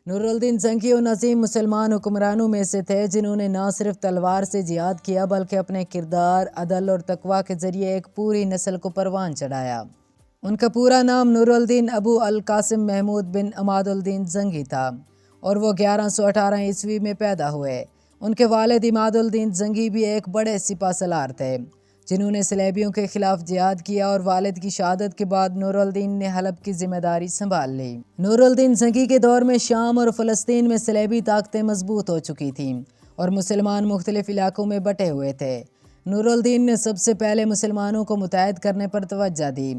نور الدین زنگی ان عظیم مسلمان حکمرانوں میں سے تھے جنہوں نے نہ صرف تلوار سے جہاد کیا بلکہ اپنے کردار، عدل اور تقوی کے ذریعے ایک پوری نسل کو پروان چڑھایا۔ ان کا پورا نام نور الدین ابو القاسم محمود بن عماد الدین زنگی تھا اور وہ 1118 عیسوی میں پیدا ہوئے۔ ان کے والد عماد الدین زنگی بھی ایک بڑے سپہ سالار تھے جنہوں نے صلیبیوں کے خلاف جہاد کیا، اور والد کی شہادت کے بعد نور الدین نے حلب کی ذمہ داری سنبھال لی۔ نور الدین زنگی کے دور میں شام اور فلسطین میں صلیبی طاقتیں مضبوط ہو چکی تھیں اور مسلمان مختلف علاقوں میں بٹے ہوئے تھے۔ نور الدین نے سب سے پہلے مسلمانوں کو متحد کرنے پر توجہ دی۔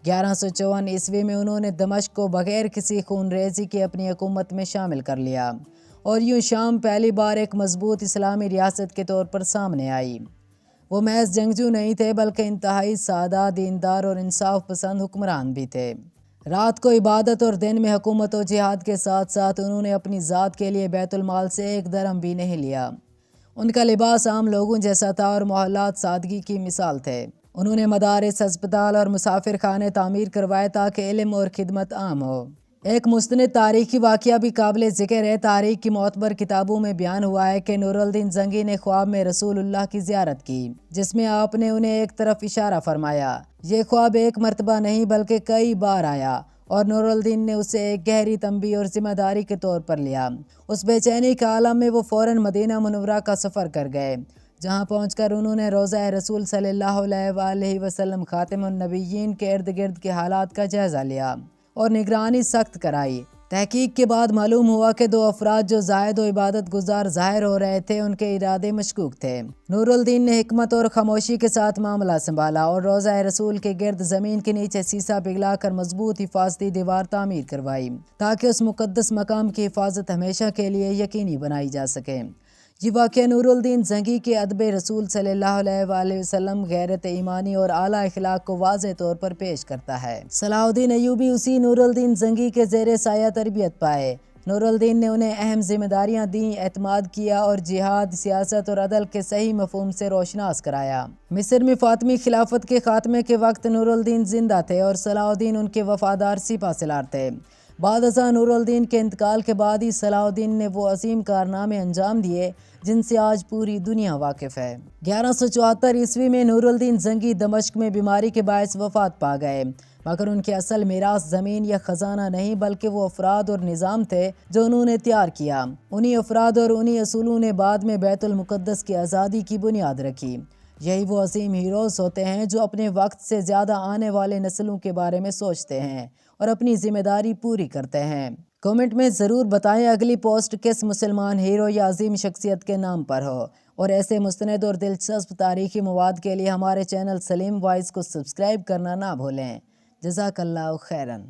1154 عیسوی میں انہوں نے دمشق کو بغیر کسی خون ریزی کے اپنی حکومت میں شامل کر لیا، اور یوں شام پہلی بار ایک مضبوط اسلامی ریاست کے طور پر سامنے آئی۔ وہ محض جنگجو نہیں تھے بلکہ انتہائی سادہ، دیندار اور انصاف پسند حکمران بھی تھے۔ رات کو عبادت اور دن میں حکومت و جہاد کے ساتھ ساتھ انہوں نے اپنی ذات کے لیے بیت المال سے ایک درہم بھی نہیں لیا۔ ان کا لباس عام لوگوں جیسا تھا اور محلات سادگی کی مثال تھے۔ انہوں نے مدارس، ہسپتال اور مسافر خانے تعمیر کروائے تاکہ علم اور خدمت عام ہو۔ ایک مستند تاریخی واقعہ بھی قابل ذکر ہے۔ تاریخ کی معتبر کتابوں میں بیان ہوا ہے کہ نور الدین زنگی نے خواب میں رسول اللہ کی زیارت کی، جس میں آپ نے انہیں ایک طرف اشارہ فرمایا۔ یہ خواب ایک مرتبہ نہیں بلکہ کئی بار آیا، اور نور الدین نے اسے ایک گہری تنبیہ اور ذمہ داری کے طور پر لیا۔ اس بے چینی کے عالم میں وہ فوراً مدینہ منورہ کا سفر کر گئے، جہاں پہنچ کر انہوں نے روضہ رسول صلی اللہ علیہ وآلہ وسلم خاتم النبیین کے ارد گرد کے حالات کا جائزہ لیا اور نگرانی سخت کرائی۔ تحقیق کے بعد معلوم ہوا کہ دو افراد جو زاہد و عبادت گزار ظاہر ہو رہے تھے، ان کے ارادے مشکوک تھے۔ نور الدین نے حکمت اور خاموشی کے ساتھ معاملہ سنبھالا اور روضہ رسول کے گرد زمین کے نیچے سیسہ پگھلا کر مضبوط حفاظتی دیوار تعمیر کروائی تاکہ اس مقدس مقام کی حفاظت ہمیشہ کے لیے یقینی بنائی جا سکے۔ یہ واقعہ نور الدین زنگی کے ادب رسول صلی اللہ علیہ وآلہ وسلم، غیرت ایمانی اور اعلیٰ اخلاق کو واضح طور پر پیش کرتا ہے۔ صلاح الدین ایوبی اسی نور الدین زنگی کے زیر سایہ تربیت پائے۔ نور الدین نے انہیں اہم ذمہ داریاں دیں، اعتماد کیا اور جہاد، سیاست اور عدل کے صحیح مفہوم سے روشناس کرایا۔ مصر میں فاطمی خلافت کے خاتمے کے وقت نور الدین زندہ تھے اور صلاح الدین ان کے وفادار سپہ سالار تھے۔ بعد ازاں نور الدین کے انتقال کے بعد ہی صلاح الدین نے وہ عظیم کارنامے انجام دیے جن سے آج پوری دنیا واقف ہے۔ 1174 عیسوی میں نور الدین زنگی دمشق میں بیماری کے باعث وفات پا گئے، مگر ان کے اصل میراث زمین یا خزانہ نہیں بلکہ وہ افراد اور نظام تھے جو انہوں نے تیار کیا۔ انہی افراد اور انہی اصولوں نے بعد میں بیت المقدس کی آزادی کی بنیاد رکھی۔ یہی وہ عظیم ہیروز ہوتے ہیں جو اپنے وقت سے زیادہ آنے والے نسلوں کے بارے میں سوچتے ہیں اور اپنی ذمہ داری پوری کرتے ہیں۔ کمنٹ میں ضرور بتائیں اگلی پوسٹ کس مسلمان ہیرو یا عظیم شخصیت کے نام پر ہو، اور ایسے مستند اور دلچسپ تاریخی مواد کے لیے ہمارے چینل سلیم وائس کو سبسکرائب کرنا نہ بھولیں۔ جزاک اللہ خیراً۔